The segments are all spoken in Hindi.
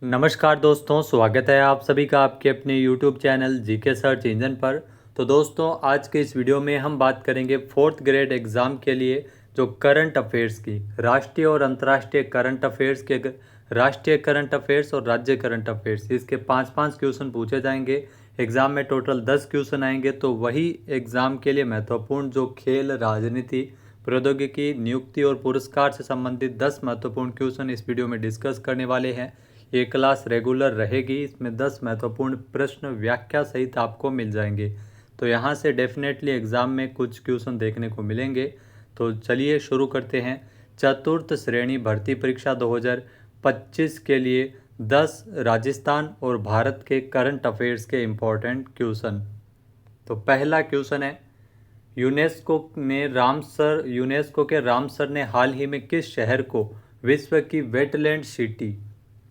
नमस्कार दोस्तों, स्वागत है आप सभी का आपके अपने YouTube channel GK search engine पर। तो दोस्तों, आज के इस वीडियो में हम बात करेंगे फोर्थ ग्रेड एग्ज़ाम के लिए जो करंट अफेयर्स की राष्ट्रीय और अंतर्राष्ट्रीय करंट अफेयर्स के राष्ट्रीय करंट अफेयर्स और राज्य करंट अफेयर्स इसके 5-5 क्वेश्चन पूछे जाएंगे। एग्ज़ाम में टोटल 10 क्वेश्चन आएंगे। तो वही एग्ज़ाम के लिए महत्वपूर्ण जो खेल, राजनीति, प्रौद्योगिकी, नियुक्ति और पुरस्कार से संबंधित 10 महत्वपूर्ण क्वेश्चन इस वीडियो में डिस्कस करने वाले हैं। ये क्लास रेगुलर रहेगी। इसमें 10 महत्वपूर्ण प्रश्न व्याख्या सहित आपको मिल जाएंगे। तो यहाँ से डेफिनेटली एग्ज़ाम में कुछ क्वेश्चन देखने को मिलेंगे। तो चलिए शुरू करते हैं। चतुर्थ श्रेणी भर्ती परीक्षा 2025 के लिए 10 राजस्थान और भारत के करंट अफेयर्स के इम्पोर्टेंट क्वेश्चन। तो पहला क्वेश्चन है, यूनेस्को के रामसर ने हाल ही में किस शहर को विश्व की वेटलैंड सिटी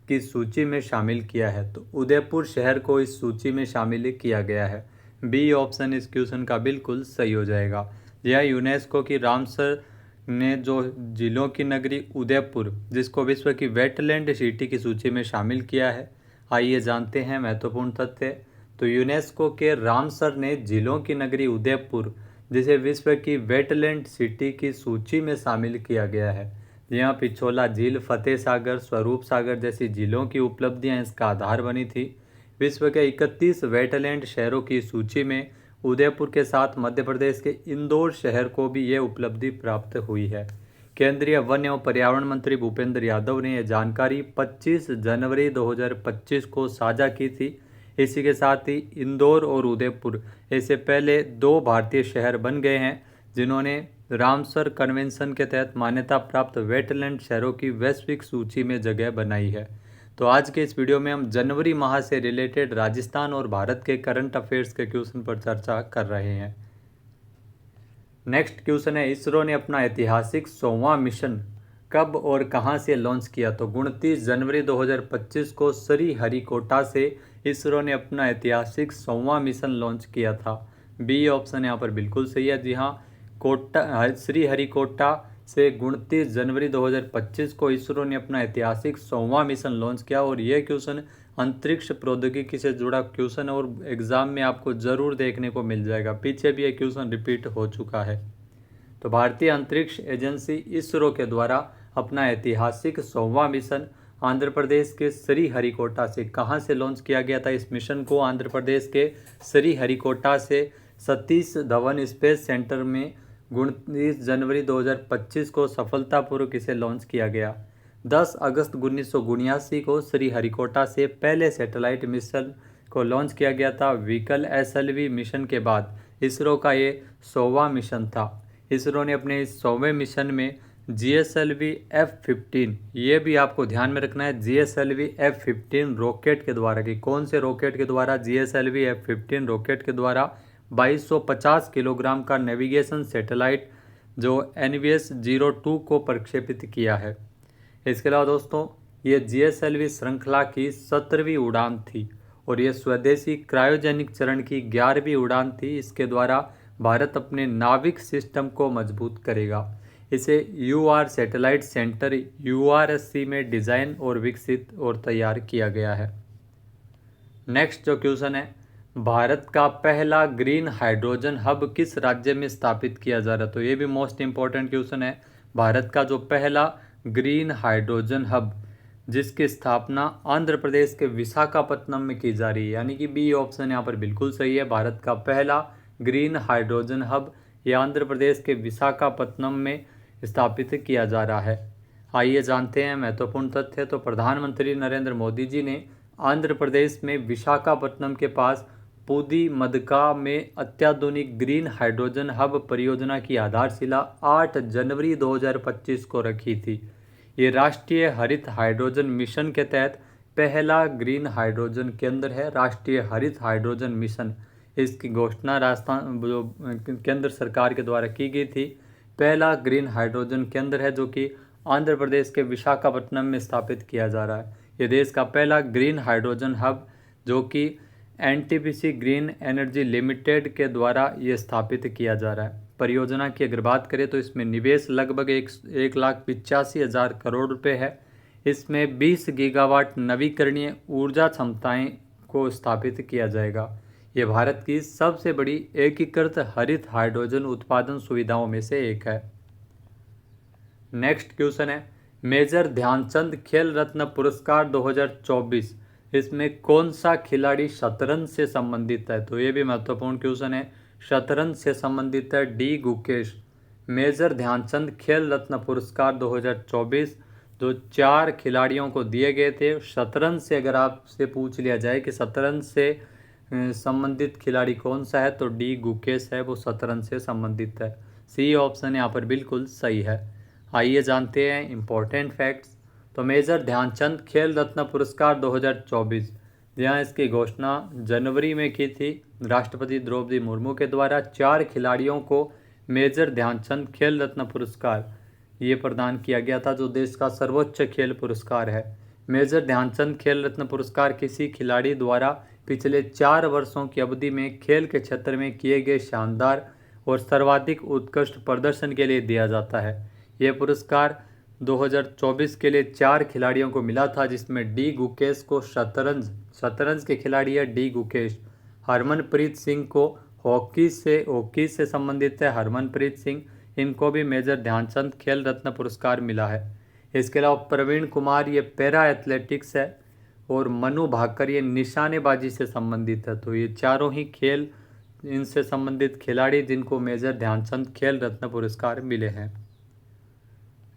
की सूची में शामिल किया है? तो उदयपुर शहर को इस सूची में शामिल किया गया है। बी ऑप्शन इस क्वेश्चन का बिल्कुल सही हो जाएगा। यह यूनेस्को की रामसर ने जो जिलों की नगरी उदयपुर, जिसको विश्व की वेटलैंड सिटी की सूची में शामिल किया है। आइए जानते हैं महत्वपूर्ण तथ्य। तो यूनेस्को के रामसर ने जिलों की नगरी उदयपुर, जिसे विश्व की वेटलैंड सिटी की सूची में शामिल किया गया है। यहाँ पिछोला झील, फतेह सागर, स्वरूप सागर जैसी झीलों की उपलब्धियां इसका आधार बनी थी। विश्व के 31 वेटलैंड शहरों की सूची में उदयपुर के साथ मध्य प्रदेश के इंदौर शहर को भी ये उपलब्धि प्राप्त हुई है। केंद्रीय वन एवं पर्यावरण मंत्री भूपेंद्र यादव ने यह जानकारी 25 जनवरी 2025 को साझा की थी। इसी के साथ ही इंदौर और उदयपुर ऐसे पहले 2 भारतीय शहर बन गए हैं जिन्होंने रामसर कन्वेंशन के तहत मान्यता प्राप्त वेटलैंड शहरों की वैश्विक सूची में जगह बनाई है। तो आज के इस वीडियो में हम जनवरी माह से रिलेटेड राजस्थान और भारत के करंट अफेयर्स के क्वेश्चन पर चर्चा कर रहे हैं। नेक्स्ट क्वेश्चन है, इसरो ने अपना ऐतिहासिक 100वां मिशन कब और कहां से लॉन्च किया? तो 29 जनवरी 2025 को श्रीहरिकोटा से इसरो ने अपना ऐतिहासिक 100वां मिशन लॉन्च किया था। बी ऑप्शन यहाँ पर बिल्कुल सही है। जी हाँ, श्रीहरिकोटा से 29 जनवरी 2025 को इसरो ने अपना ऐतिहासिक 100वां मिशन लॉन्च किया। और यह क्वेश्चन अंतरिक्ष प्रौद्योगिकी से जुड़ा क्वेश्चन है और एग्जाम में आपको ज़रूर देखने को मिल जाएगा। पीछे भी यह क्वेश्चन रिपीट हो चुका है। तो भारतीय अंतरिक्ष एजेंसी इसरो के द्वारा अपना ऐतिहासिक 100वां मिशन आंध्र प्रदेश के श्रीहरिकोटा से कहां से लॉन्च किया गया था? इस मिशन को आंध्र प्रदेश के श्रीहरिकोटा से सतीश धवन स्पेस सेंटर में 29 जनवरी 2025 को सफलतापूर्वक इसे लॉन्च किया गया। 10 अगस्त 1979 को श्रीहरिकोटा से पहले सैटेलाइट मिशन को लॉन्च किया गया था। व्हीकल SLV मिशन के बाद इसरो का ये 100वां मिशन था। इसरो ने अपने इस 100वें मिशन में GSLV F-15, ये भी आपको ध्यान में रखना है, GSLV F-15 रॉकेट के द्वारा कि कौन से रॉकेट के द्वारा? GSLV F-15 रॉकेट के द्वारा 2250 किलोग्राम का नेविगेशन सैटेलाइट जो NVS-02 को प्रक्षेपित किया है। इसके अलावा दोस्तों, ये GSLV श्रृंखला की 17वीं उड़ान थी और ये स्वदेशी क्रायोजेनिक चरण की 11वीं उड़ान थी। इसके द्वारा भारत अपने नाविक सिस्टम को मजबूत करेगा। इसे UR सैटेलाइट सेंटर URSC में डिज़ाइन और विकसित और तैयार किया गया है। नेक्स्ट जो क्वेश्चन है, भारत का पहला ग्रीन हाइड्रोजन हब किस राज्य में स्थापित किया जा रहा है? तो ये भी मोस्ट इंपॉर्टेंट क्वेश्चन है। भारत का जो पहला ग्रीन हाइड्रोजन हब जिसकी स्थापना आंध्र प्रदेश के विशाखापट्टनम में की जा रही है, यानी कि बी ऑप्शन यहाँ पर बिल्कुल सही है। भारत का पहला ग्रीन हाइड्रोजन हब ये आंध्र प्रदेश के विशाखापट्टनम में स्थापित किया जा रहा है। आइए जानते हैं महत्वपूर्ण तथ्य। तो प्रधानमंत्री नरेंद्र मोदी जी ने आंध्र प्रदेश में विशाखापट्टनम के पास पुदीमदका में अत्याधुनिक ग्रीन हाइड्रोजन हब परियोजना की आधारशिला 8 जनवरी 2025 को रखी थी। ये राष्ट्रीय हरित हाइड्रोजन मिशन के तहत पहला ग्रीन हाइड्रोजन केंद्र है। राष्ट्रीय हरित हाइड्रोजन मिशन, इसकी घोषणा राजस्थान जो केंद्र सरकार के द्वारा की गई थी। पहला ग्रीन हाइड्रोजन केंद्र है जो कि आंध्र प्रदेश के विशाखापट्टनम में स्थापित किया जा रहा है। ये देश का पहला ग्रीन हाइड्रोजन हब जो कि NTPC ग्रीन एनर्जी लिमिटेड के द्वारा ये स्थापित किया जा रहा है। परियोजना की अगर बात करें तो इसमें निवेश लगभग 1,85,000 करोड़ रुपए है। इसमें 20 गीगावाट नवीकरणीय ऊर्जा क्षमताएं को स्थापित किया जाएगा। ये भारत की सबसे बड़ी एकीकृत हरित हाइड्रोजन उत्पादन सुविधाओं में से एक है। नेक्स्ट क्वेश्चन है, मेजर ध्यानचंद खेल रत्न पुरस्कार 2024, इसमें कौन सा खिलाड़ी शतरंज से संबंधित है? तो ये भी महत्वपूर्ण क्वेश्चन है। शतरंज से संबंधित है डी गुकेश। मेजर ध्यानचंद खेल रत्न पुरस्कार 2024 जो 4 खिलाड़ियों को दिए गए थे। शतरंज से अगर आपसे पूछ लिया जाए कि शतरंज से संबंधित खिलाड़ी कौन सा है, तो डी गुकेश है, वो शतरंज से संबंधित है। सी ऑप्शन यहाँ पर बिल्कुल सही है। आइए जानते हैं इम्पोर्टेंट फैक्ट्स। तो मेजर ध्यानचंद खेल रत्न पुरस्कार 2024, जहाँ इसकी घोषणा जनवरी में की थी राष्ट्रपति द्रौपदी मुर्मू के द्वारा। 4 खिलाड़ियों को मेजर ध्यानचंद खेल रत्न पुरस्कार ये प्रदान किया गया था, जो देश का सर्वोच्च खेल पुरस्कार है। मेजर ध्यानचंद खेल रत्न पुरस्कार किसी खिलाड़ी द्वारा पिछले 4 वर्षों की अवधि में खेल के क्षेत्र में किए गए शानदार और सर्वाधिक उत्कृष्ट प्रदर्शन के लिए दिया जाता है। यह पुरस्कार 2024 के लिए 4 खिलाड़ियों को मिला था, जिसमें डी गुकेश को शतरंज के खिलाड़ी है डी गुकेश। हरमनप्रीत सिंह को हॉकी से संबंधित है हरमनप्रीत सिंह, इनको भी मेजर ध्यानचंद खेल रत्न पुरस्कार मिला है। इसके अलावा प्रवीण कुमार ये पैरा एथलेटिक्स है, और मनु भाकर ये निशानेबाजी से संबंधित है। तो ये चारों ही खेल इनसे संबंधित खिलाड़ी जिनको मेजर ध्यानचंद खेल रत्न पुरस्कार मिले हैं।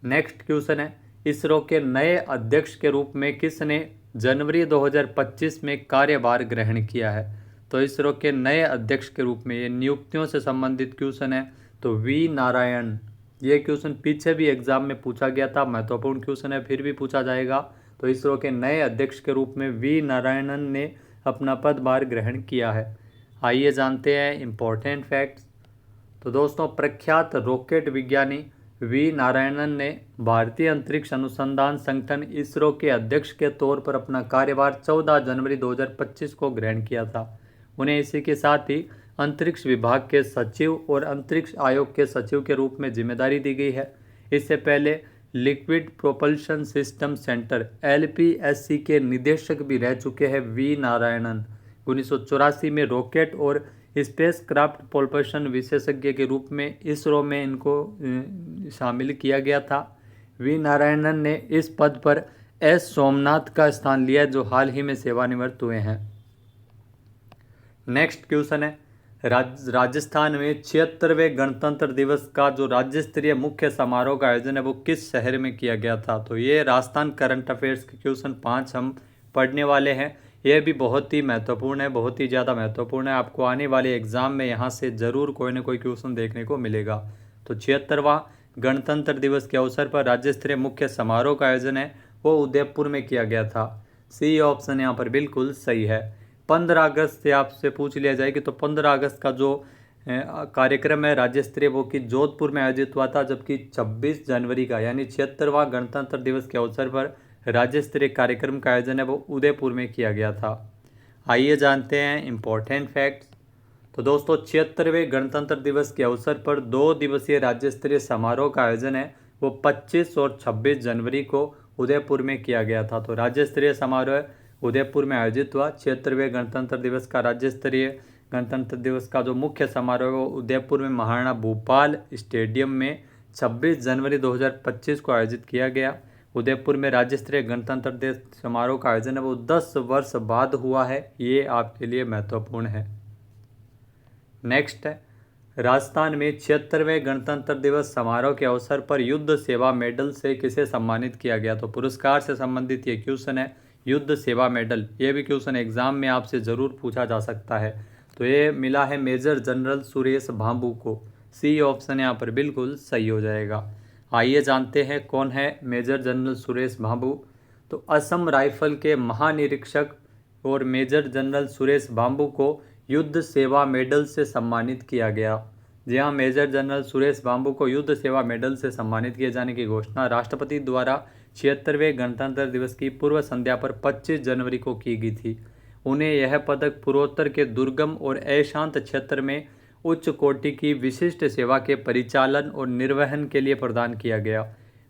नेक्स्ट क्वेश्चन है, इसरो के नए अध्यक्ष के रूप में किसने जनवरी 2025 में कार्यभार ग्रहण किया है? तो इसरो के नए अध्यक्ष के रूप में ये नियुक्तियों से संबंधित क्वेश्चन है, तो वी नारायण। ये क्वेश्चन पीछे भी एग्जाम में पूछा गया था, महत्वपूर्ण क्वेश्चन है, फिर भी पूछा जाएगा। तो इसरो के नए अध्यक्ष के रूप में वी नारायणन ने अपना पदभार ग्रहण किया है। आइए जानते हैं इम्पोर्टेंट फैक्ट्स। तो दोस्तों, प्रख्यात रॉकेट विज्ञानी वी नारायणन ने भारतीय अंतरिक्ष अनुसंधान संगठन इसरो के अध्यक्ष के तौर पर अपना कार्यभार 14 जनवरी 2025 को ग्रहण किया था। उन्हें इसी के साथ ही अंतरिक्ष विभाग के सचिव और अंतरिक्ष आयोग के सचिव के रूप में जिम्मेदारी दी गई है। इससे पहले liquid propulsion system centre LPSC के निदेशक भी रह चुके हैं वी नारायणन। 1984 में रॉकेट और स्पेस क्राफ्ट प्रोपल्शन विशेषज्ञ के रूप में इसरो में इनको शामिल किया गया था। वी नारायणन ने इस पद पर एस सोमनाथ का स्थान लिया, जो हाल ही में सेवानिवृत्त हुए हैं। नेक्स्ट क्वेश्चन है, राजस्थान में 76वें गणतंत्र दिवस का जो राज्य स्तरीय मुख्य समारोह का आयोजन है वो किस शहर में किया गया था? तो ये राजस्थान करंट अफेयर्स के क्वेश्चन 5 हम पढ़ने वाले हैं। यह भी बहुत ही महत्वपूर्ण है, बहुत ही ज़्यादा महत्वपूर्ण है। आपको आने वाले एग्जाम में यहाँ से ज़रूर कोई ना कोई क्वेश्चन देखने को मिलेगा। तो 76वां गणतंत्र दिवस के अवसर पर राज्य स्तरीय मुख्य समारोह का आयोजन है वो उदयपुर में किया गया था। सी ऑप्शन यहाँ पर बिल्कुल सही है। 15 अगस्त से आपसे पूछ लिया जाए कि तो 15 अगस्त का जो कार्यक्रम है राज्य स्तरीय वो कि जोधपुर में आयोजित हुआ था, जबकि 26 जनवरी का यानी 76वां गणतंत्र दिवस के अवसर पर राज्य स्तरीय कार्यक्रम का आयोजन है वो उदयपुर में किया गया था। आइए जानते हैं इम्पोर्टेंट फैक्ट्स। तो दोस्तों, 76वें गणतंत्र दिवस के अवसर पर 2 दिवसीय राज्य स्तरीय समारोह का आयोजन है वो 25 और 26 जनवरी को उदयपुर में किया गया था। तो राज्य स्तरीय समारोह उदयपुर में आयोजित हुआ। 76वें गणतंत्र दिवस का राज्य स्तरीय गणतंत्र दिवस का जो मुख्य समारोह है वो उदयपुर में महाराणा भूपाल स्टेडियम में 26 जनवरी 2025 को आयोजित किया गया। उदयपुर में राज्य स्तरीय गणतंत्र दिवस समारोह का आयोजन है वो 10 वर्ष बाद हुआ है, ये आपके लिए महत्वपूर्ण है। नेक्स्ट है, राजस्थान में 76वें गणतंत्र दिवस समारोह के अवसर पर युद्ध सेवा मेडल से किसे सम्मानित किया गया? तो पुरस्कार से संबंधित ये क्वेश्चन है, युद्ध सेवा मेडल। ये भी क्वेश्चन एग्जाम में आपसे ज़रूर पूछा जा सकता है। तो ये मिला है मेजर जनरल सुरेश भांबू को। सी ऑप्शन यहाँ पर बिल्कुल सही हो जाएगा। आइए जानते हैं कौन है मेजर जनरल सुरेश भांबू। तो असम राइफल के महानिरीक्षक और मेजर जनरल सुरेश भांबू को युद्ध सेवा मेडल से सम्मानित किया गया। जी हाँ, मेजर जनरल सुरेश भांबू को युद्ध सेवा मेडल से सम्मानित किए जाने की घोषणा राष्ट्रपति द्वारा 76वें गणतंत्र दिवस की पूर्व संध्या पर 25 जनवरी को की गई थी। उन्हें यह पदक पूर्वोत्तर के दुर्गम और अशांत क्षेत्र में उच्च कोटि की विशिष्ट सेवा के परिचालन और निर्वहन के लिए प्रदान किया गया।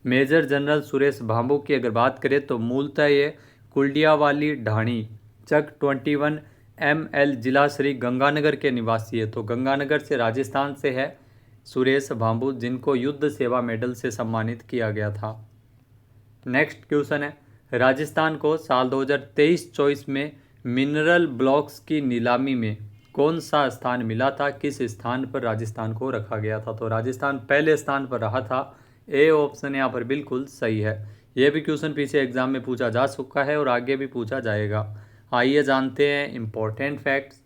मेजर जनरल सुरेश भांबू की अगर बात करें तो मूलतः ये कुल्डियावाली ढाणी चक 21 ML जिला श्री गंगानगर के निवासी है। तो गंगानगर से राजस्थान से है सुरेश भांबू, जिनको युद्ध सेवा मेडल से सम्मानित किया गया था। नेक्स्ट क्वेश्चन है, राजस्थान को साल 2023-24 में मिनरल ब्लॉक्स की नीलामी में कौन सा स्थान मिला था, किस स्थान पर राजस्थान को रखा गया था। तो राजस्थान पहले स्थान पर रहा था। ए ऑप्शन यहाँ पर बिल्कुल सही है। यह भी क्वेश्चन पीछे एग्जाम में पूछा जा चुका है और आगे भी पूछा जाएगा। आइए जानते हैं इम्पोर्टेंट फैक्ट्स।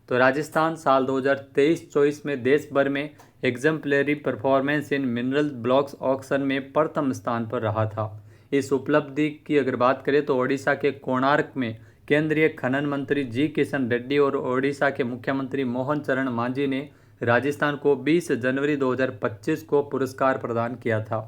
तो राजस्थान साल 2023-24 में देश भर में exemplary performance in mineral blocks auction में प्रथम स्थान पर रहा था। इस उपलब्धि की अगर बात करें तो ओडिशा के कोणार्क में केंद्रीय खनन मंत्री जी किशन रेड्डी और ओडिशा के मुख्यमंत्री मोहन चरण मांझी ने राजस्थान को 20 जनवरी 2025 को पुरस्कार प्रदान किया था।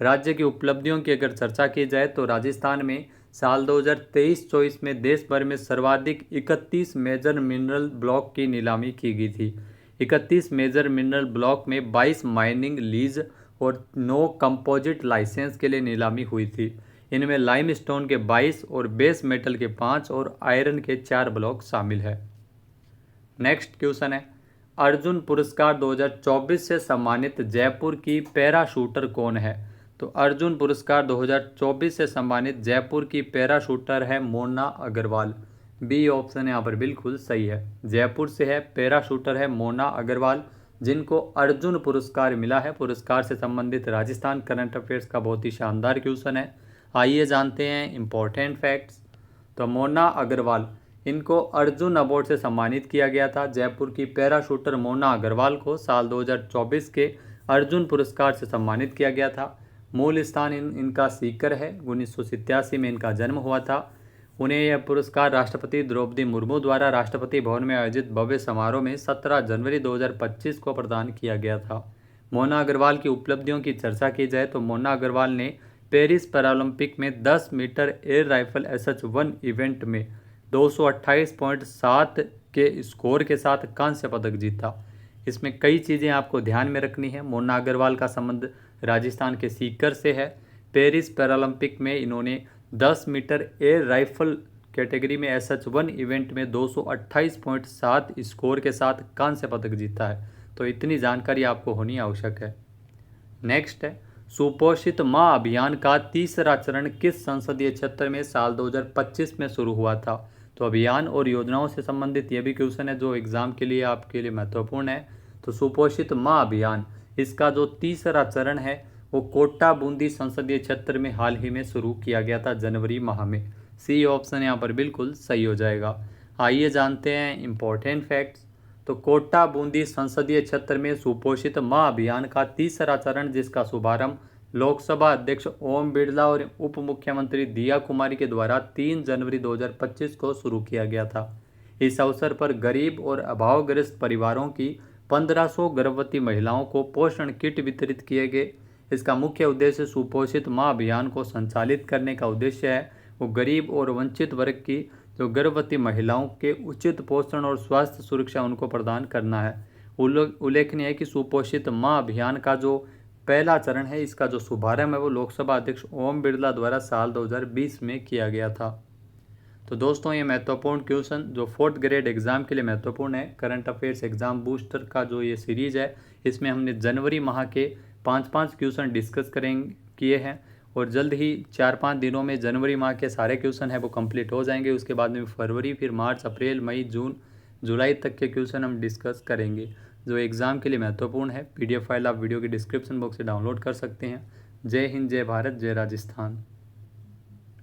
राज्य की उपलब्धियों की अगर चर्चा की जाए तो राजस्थान में साल 2023-24 में देश भर में सर्वाधिक 31 मेजर मिनरल ब्लॉक की नीलामी की गई थी। 31 मेजर मिनरल ब्लॉक में 22 माइनिंग लीज और 9 कंपोजिट लाइसेंस के लिए नीलामी हुई थी। इनमें लाइमस्टोन के 22 और बेस मेटल के 5 और आयरन के 4 ब्लॉक शामिल है। नेक्स्ट क्वेश्चन है, अर्जुन पुरस्कार 2024 से सम्मानित जयपुर की पैराशूटर कौन है। तो अर्जुन पुरस्कार 2024 से सम्मानित जयपुर की पैराशूटर है मोना अग्रवाल। बी ऑप्शन यहाँ पर बिल्कुल सही है। जयपुर से है, पैराशूटर है मोना अग्रवाल, जिनको अर्जुन पुरस्कार मिला है। पुरस्कार से संबंधित राजस्थान करंट अफेयर्स का बहुत ही शानदार क्वेश्चन है। आइए जानते हैं इम्पोर्टेंट फैक्ट्स। तो मोना अग्रवाल, इनको अर्जुन अवार्ड से सम्मानित किया गया था। जयपुर की पैराशूटर मोना अग्रवाल को साल 2024 के अर्जुन पुरस्कार से सम्मानित किया गया था। मूल स्थान इनका सीकर है। 1987 में इनका जन्म हुआ था। उन्हें यह पुरस्कार राष्ट्रपति द्रौपदी मुर्मू द्वारा राष्ट्रपति भवन में आयोजित भव्य समारोह में 17 जनवरी 2025 को प्रदान किया गया था। मोना अग्रवाल की उपलब्धियों की चर्चा की जाए तो मोना अग्रवाल ने पेरिस पैरालंपिक में 10 metre air rifle SH-1 event में 228.7 के स्कोर के साथ कांस्य पदक जीता। इसमें कई चीज़ें आपको ध्यान में रखनी है। मोना अग्रवाल का संबंध राजस्थान के सीकर से है। पेरिस पैरालंपिक में इन्होंने 10 मीटर एयर राइफल कैटेगरी में SH-1 इवेंट में 228.7 स्कोर के साथ कांस्य पदक जीता है। तो इतनी जानकारी आपको होनी आवश्यक है। नेक्स्ट है, सुपोषित माँ अभियान का तीसरा चरण किस संसदीय क्षेत्र में साल 2025 में शुरू हुआ था। तो अभियान और योजनाओं से संबंधित यह भी क्वेश्चन है जो एग्जाम के लिए आपके लिए महत्वपूर्ण है। तो सुपोषित माँ अभियान, इसका जो तीसरा चरण है वो कोटा बूंदी संसदीय क्षेत्र में हाल ही में शुरू किया गया था, जनवरी माह में। सी ऑप्शन यहाँ पर बिल्कुल सही हो जाएगा। आइए जानते हैं इम्पोर्टेंट फैक्ट्स। तो कोटा बूंदी संसदीय क्षेत्र में सुपोषित माँ अभियान का तीसरा चरण, जिसका शुभारंभ लोकसभा अध्यक्ष ओम बिरला और उप मुख्यमंत्री दिया कुमारी के द्वारा 3 जनवरी 2025 को शुरू किया गया था। इस अवसर पर गरीब और अभावग्रस्त परिवारों की 1500 गर्भवती महिलाओं को पोषण किट वितरित किए गए। इसका मुख्य उद्देश्य सुपोषित माँ अभियान को संचालित करने का उद्देश्य है वो गरीब और वंचित वर्ग की जो गर्भवती महिलाओं के उचित पोषण और स्वास्थ्य सुरक्षा उनको प्रदान करना है। उल्लेखनीय है कि सुपोषित माँ अभियान का जो पहला चरण है, इसका जो शुभारंभ है वो लोकसभा अध्यक्ष ओम बिरला द्वारा साल 2020 में किया गया था। तो दोस्तों, ये महत्वपूर्ण क्वेश्चन जो 4th ग्रेड एग्जाम के लिए महत्वपूर्ण है, करंट अफेयर्स एग्जाम बूस्टर का जो ये सीरीज है, इसमें हमने जनवरी माह के 5-5 क्वेश्चन डिस्कस किए हैं और जल्द ही 4-5 दिनों में जनवरी माह के सारे क्वेश्चन है वो कंप्लीट हो जाएंगे। उसके बाद में फरवरी, फिर मार्च, अप्रैल, मई, जून, जुलाई तक के क्वेश्चन हम डिस्कस करेंगे जो एग्ज़ाम के लिए महत्वपूर्ण है। PDF फाइल आप वीडियो के डिस्क्रिप्शन बॉक्स से डाउनलोड कर सकते हैं। जय हिंद, जय भारत, जय राजस्थान।